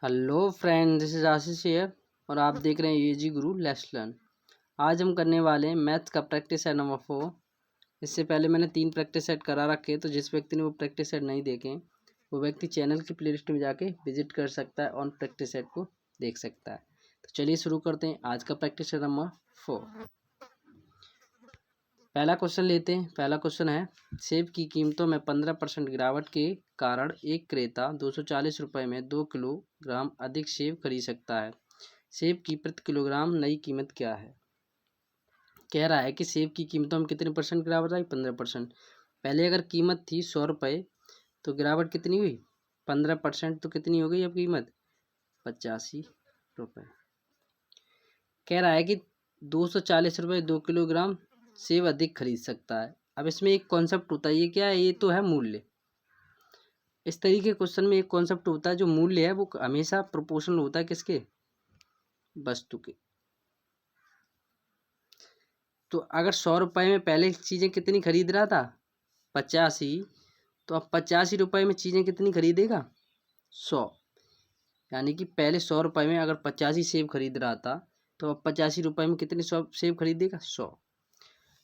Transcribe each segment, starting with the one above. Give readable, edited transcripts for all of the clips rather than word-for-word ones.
Hello friend, this is Ashish here और आप देख रहे हैं यूजी गुरु लेट्स लर्न। आज हम करने वाले हैं मैथ्स का प्रैक्टिस सेट नंबर 4। इससे पहले मैंने 3 प्रैक्टिस सेट करा रखे, तो जिस व्यक्ति ने वो प्रैक्टिस सेट नहीं देखे वो व्यक्ति चैनल की प्लेलिस्ट में जाके विजिट कर सकता है और प्रैक्टिस सेट को देख सकता है। तो चलिए शुरू करते हैं आज का प्रैक्टिस सेट नंबर 4। पहला क्वेश्चन लेते हैं। पहला क्वेश्चन है, सेब की कीमतों में 15% गिरावट के कारण एक क्रेता 240 रुपये में 2 किलोग्राम अधिक सेब खरीद सकता है। सेब की प्रति किलोग्राम नई कीमत क्या है? कह रहा है कि सेब की कीमतों में कितने परसेंट गिरावट आई? 15%। पहले अगर कीमत थी 100 रुपये तो गिरावट कितनी हुई? 15%, तो कितनी हो गई अब कीमत? 85 रुपये। कह रहा है कि 240 रुपये 2 किलोग्राम सेब अधिक खरीद सकता है। अब इसमें एक कॉन्सेप्ट होता है, ये क्या है? ये तो है मूल्य। इस तरीके के क्वेश्चन में एक कॉन्सेप्ट होता है, जो मूल्य है वो हमेशा प्रोपोर्शनल होता है किसके? वस्तु के। तो अगर 100 रुपये में पहले चीज़ें कितनी खरीद रहा था? 85। तो अब 85 रुपये में चीज़ें कितनी खरीदेगा? 100। यानी कि पहले 100 रुपये में अगर 85 सेब खरीद रहा था तो अब 85 रुपये में कितने सेब खरीदेगा? 100।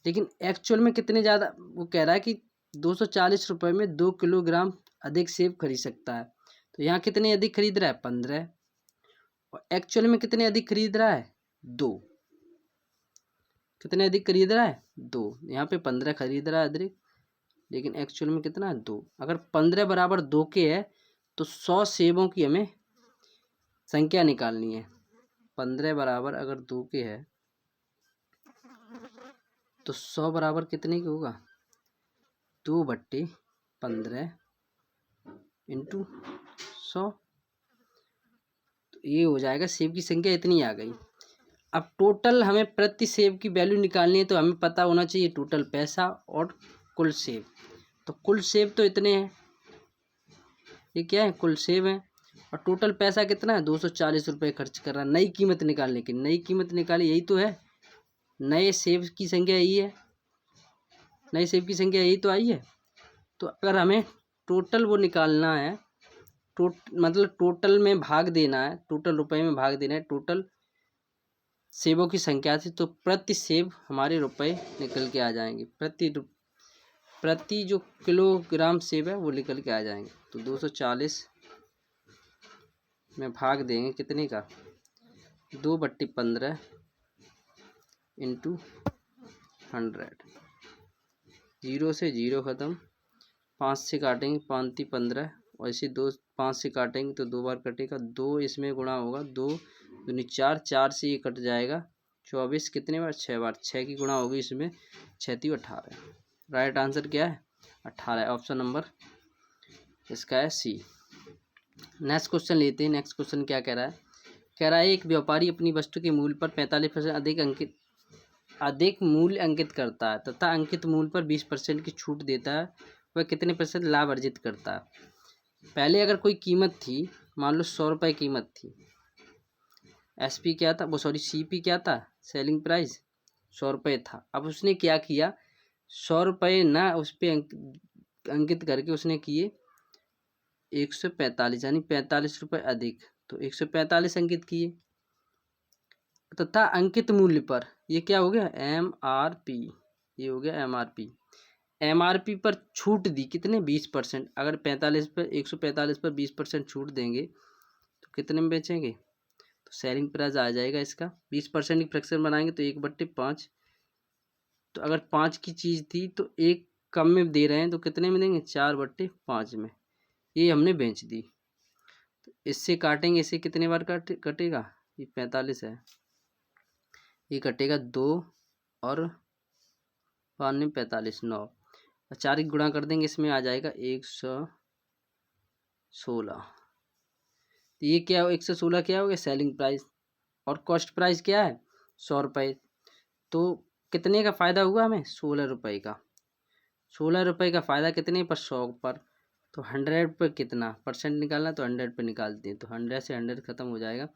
लेकिन एक्चुअल में कितने ज़्यादा? वो कह रहा है कि 240 रुपये में 2 किलोग्राम अधिक सेब खरीद सकता है। तो यहाँ कितने अधिक खरीद रहा है? 15। और एक्चुअल में कितने अधिक खरीद रहा है? 2। कितने अधिक खरीद रहा है? 2। यहाँ पे 15 खरीद रहा है अधिक, लेकिन एक्चुअल में कितना है? 2। अगर 15 बराबर 2 के है तो 100 सेबों की हमें संख्या निकालनी है। 15 बराबर अगर 2 के है तो 100 बराबर कितने की होगा? 2/15 इंटू 100। तो ये हो जाएगा, सेब की संख्या इतनी आ गई। अब टोटल हमें प्रति सेब की वैल्यू निकालनी है, तो हमें पता होना चाहिए टोटल पैसा और कुल सेब। तो कुल सेब तो इतने हैं, ये क्या है? कुल सेब है। और टोटल पैसा कितना है? 240 रुपये खर्च कर रहा है नई कीमत निकालने की। नई कीमत निकाली, यही तो है। नए सेब की संख्या यही है, नए सेब की संख्या यही तो आई है। तो अगर हमें टोटल वो निकालना है, मतलब टोटल में भाग देना है, टोटल रुपए में भाग देना है टोटल सेबों की संख्या से, तो प्रति सेब हमारे रुपए निकल के आ जाएंगे। प्रति जो किलोग्राम सेब है वो निकल के आ जाएंगे। तो 240 में भाग देंगे कितने का? 2/15 इंटू 100। 0 से 0 ख़त्म, 5 से काटेंगे 5 × 15, और इसे 5 से काटेंगे तो 2 बार कटेगा। 2 इसमें गुणा होगा, 2 दूनी 4, 4 से ये कट जाएगा। 24 कितने बार? 6 बार। 6 की गुणा होगी इसमें, 6 × 18। राइट आंसर क्या है? 18। ऑप्शन नंबर इसका है सी। नेक्स्ट क्वेश्चन लेते हैं। नेक्स्ट क्वेश्चन क्या कह रहा है? कह रहा है एक व्यापारी अपनी वस्तु के मूल्य पर 45% अधिक मूल्य अंकित करता है तथा अंकित मूल्य पर 20% की छूट देता है। वह कितने % लाभ अर्जित करता है? पहले अगर कोई कीमत थी, मान लो 100 रुपये कीमत थी, SP क्या था? वो सॉरी CP क्या था? सेलिंग प्राइस 100 रुपये था। अब उसने क्या किया? 100 रुपये ना उस पर अंकित करके उसने किए 145, यानी 45 रुपये अधिक। तो 145 अंकित किए, तथा अंकित मूल्य पर ये क्या हो गया? MRP। ये हो गया MRP। MRP पर छूट दी कितने? 20%। अगर 45 पर 145 पर 20% छूट देंगे तो कितने में बेचेंगे? तो सेलिंग प्राइस आ जाएगा इसका। 20% की फ्रैक्शन बनाएंगे तो 1/5। तो अगर 5 की चीज़ थी तो 1 कम में दे रहे हैं तो कितने में देंगे? 4/5 में। ये हमने बेच दी। तो इससे काटेंगे, इससे कितने बार कटेगा? ये 45 है, ये कटेगा 2 और 5 में 45, 9 और 4 की गुणा कर देंगे, इसमें आ जाएगा 116। तो ये क्या हो? 116 क्या हो गया? Selling price. और कॉस्ट प्राइस क्या है? 100 रुपये। तो कितने का फ़ायदा हुआ हमें? 16 रुपये का। 16 रुपये का फ़ायदा कितने पर? 100 पर। तो 100 पर कितना % निकालना? तो 100 पर निकालते हैं, तो 100 से 100 खत्म हो जाएगा।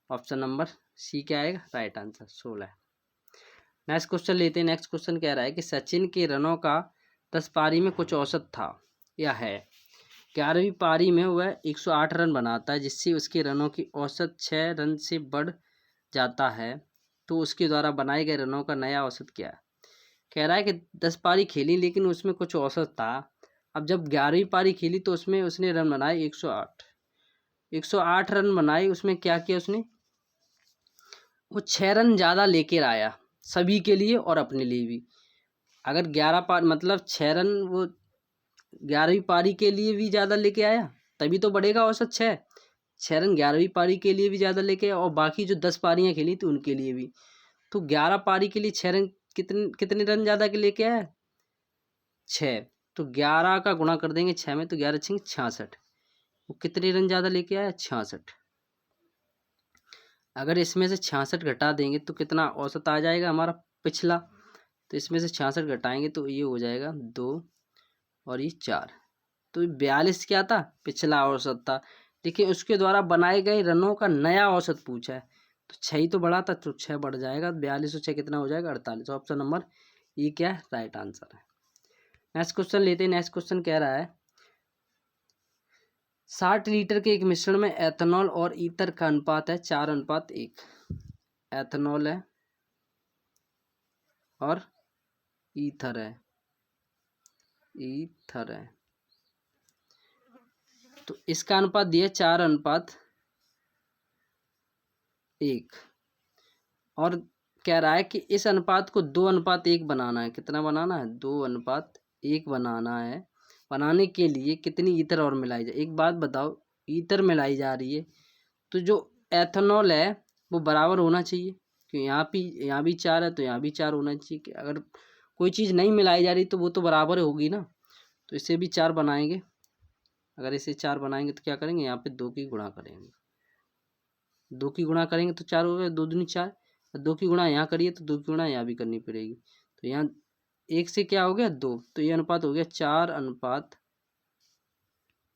ऑप्शन नंबर सी क्या आएगा? Right answer 16। नेक्स्ट क्वेश्चन लेते हैं। नेक्स्ट क्वेश्चन कह रहा है कि सचिन के रनों का 10 पारी में कुछ औसत था या है। 11वीं पारी में वह 108 रन बनाता है, जिससे उसके रनों की औसत 6 रन से बढ़ जाता है, तो उसके द्वारा बनाए गए रनों का नया औसत क्या है? कह रहा है कि 10 पारी खेली लेकिन उसमें कुछ औसत था। अब जब 11वीं पारी खेली तो उसमें उसने रन बनाए 108 रन बनाए। उसमें क्या किया उसने, वो 6 रन ज़्यादा लेकर आया सभी के लिए और अपने लिए भी। अगर 11 पार मतलब 6 रन वो 11वीं पारी के लिए भी ज़्यादा लेके आया, तभी तो बढ़ेगा औसत। 6 रन 11वीं पारी के लिए भी ज़्यादा लेके आया और बाकी जो 10 पारियाँ खेली थी उनके लिए भी। तो 11 पारी के लिए 6 रन कितने कितने रन ज़्यादा के लेके आया? 6। तो 11 का गुणा कर देंगे 6 में, तो 11 6 66। वो कितने रन ज़्यादा लेके आया? 66। अगर इसमें से 66 घटा देंगे तो कितना औसत आ जाएगा हमारा पिछला? तो इसमें से 66 घटाएंगे तो ये हो जाएगा 2 और ये 4। तो 42 क्या था? पिछला औसत था। देखिए उसके द्वारा बनाए गए रनों का नया औसत पूछा है, तो 6 ही तो बढ़ा था, तो 6 बढ़ जाएगा। 42 और 6 कितना हो जाएगा? 48। ऑप्शन नंबर ये क्या है? राइट आंसर है। नेक्स्ट क्वेश्चन लेते हैं। नेक्स्ट क्वेश्चन कह रहा है 60 लीटर के एक मिश्रण में एथेनॉल और ईथर का अनुपात है 4:1। एथेनॉल है और ईथर है, तो इसका अनुपात दिया 4:1 और कह रहा है कि इस अनुपात को 2:1 बनाना है। कितना बनाना है? 2:1 बनाना है। बनाने के लिए कितनी ईथर और मिलाई जाए? एक बात बताओ, ईथर मिलाई जा रही है तो जो एथेनॉल है वो बराबर होना चाहिए, क्योंकि यहाँ भी 4 है तो यहाँ भी 4 होना चाहिए। कि अगर कोई चीज़ नहीं मिलाई जा रही तो वो तो बराबर होगी ना। तो इसे भी 4 बनाएंगे। अगर इसे 4 बनाएंगे तो क्या करेंगे? यहाँ पे 2 की गुणा करेंगे। 2 की गुणा करेंगे तो 4 हो गए, 2 दूनी 4। 2 की गुणा यहाँ करिए तो 2 की गुणा यहाँ भी करनी पड़ेगी। तो यहाँ 1 से क्या हो गया? 2। तो ये अनुपात हो गया 4:,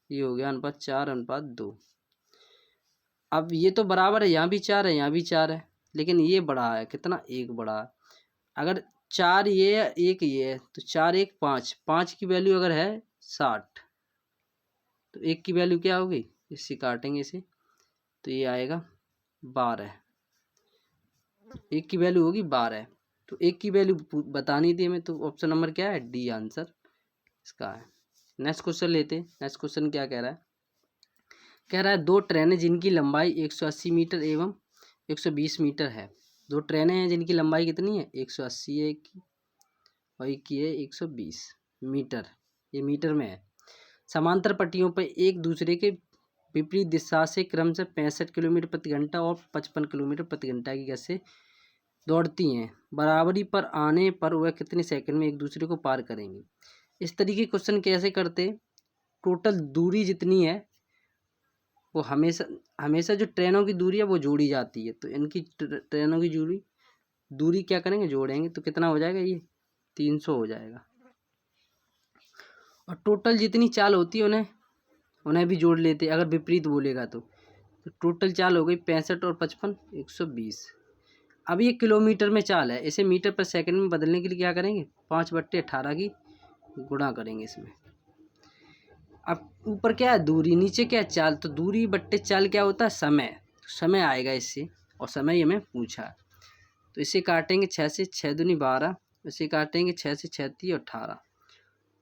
ये हो गया अनुपात 4:2। अब ये तो बराबर है, यहाँ भी 4 है यहाँ भी 4 है, लेकिन ये बड़ा है। कितना? 1 बड़ा है। अगर 4 ये है 1 ये है तो 4 1 5, 5 की वैल्यू अगर है 60 तो 1 की वैल्यू क्या होगी? इससे काटेंगे इसे तो ये आएगा 12। 1 की वैल्यू होगी 12। तो 1 की वैल्यू बतानी थी हमें, तो ऑप्शन नंबर क्या है? डी आंसर इसका है। नेक्स्ट क्वेश्चन लेते हैं। नेक्स्ट क्वेश्चन क्या कह रहा है? कह रहा है 2 ट्रेनें जिनकी लंबाई 180 मीटर एवं 120 मीटर है। 2 ट्रेनें हैं जिनकी लंबाई कितनी है? 180 है एक की और एक की है 120 मीटर। ये मीटर में है। समांतर पट्टियों पर एक दूसरे के विपरीत दिशा से क्रमशः 65 किलोमीटर प्रति घंटा और 55 किलोमीटर प्रति घंटा की गति से दौड़ती हैं। बराबरी पर आने पर वह कितने सेकंड में एक दूसरे को पार करेंगी? इस तरीके के क्वेश्चन कैसे करते? टोटल दूरी जितनी है वो हमेशा जो ट्रेनों की दूरी है वो जोड़ी जाती है। तो इनकी ट्रेनों की दूरी क्या करेंगे? जोड़ेंगे। तो कितना हो जाएगा? ये 300 हो जाएगा। और टोटल जितनी चाल होती है उन्हें भी जोड़ लेते अगर विपरीत बोलेगा तो टोटल चाल हो गई 65 और 55 120। अब ये किलोमीटर में चाल है, इसे मीटर पर सेकंड में बदलने के लिए क्या करेंगे? 5/18 की गुणा करेंगे इसमें। अब ऊपर क्या है? दूरी, नीचे क्या है? चाल। तो दूरी बट्टे चाल क्या होता है? समय। समय आएगा इससे, और समय हमें पूछा है। तो इसे काटेंगे 6 से, 6 दूनी 12। इसे काटेंगे 6 से, 6 3 18,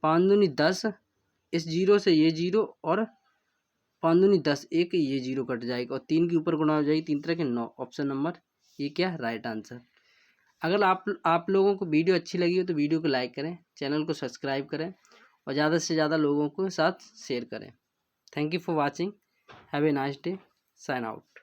5 दूनी 10। इस जीरो से ये जीरो और 5 दूनी 10, एक ये जीरो कट जाएगा और 3 के ऊपर गुणा हो जाएगी 3 3 9। ऑप्शन नंबर ये क्या है? Right answer. अगर आप लोगों को वीडियो अच्छी लगी हो तो वीडियो को लाइक करें, चैनल को सब्सक्राइब करें और ज़्यादा से ज़्यादा लोगों के साथ शेयर करें। Thank you for watching. Have a nice day. Sign out.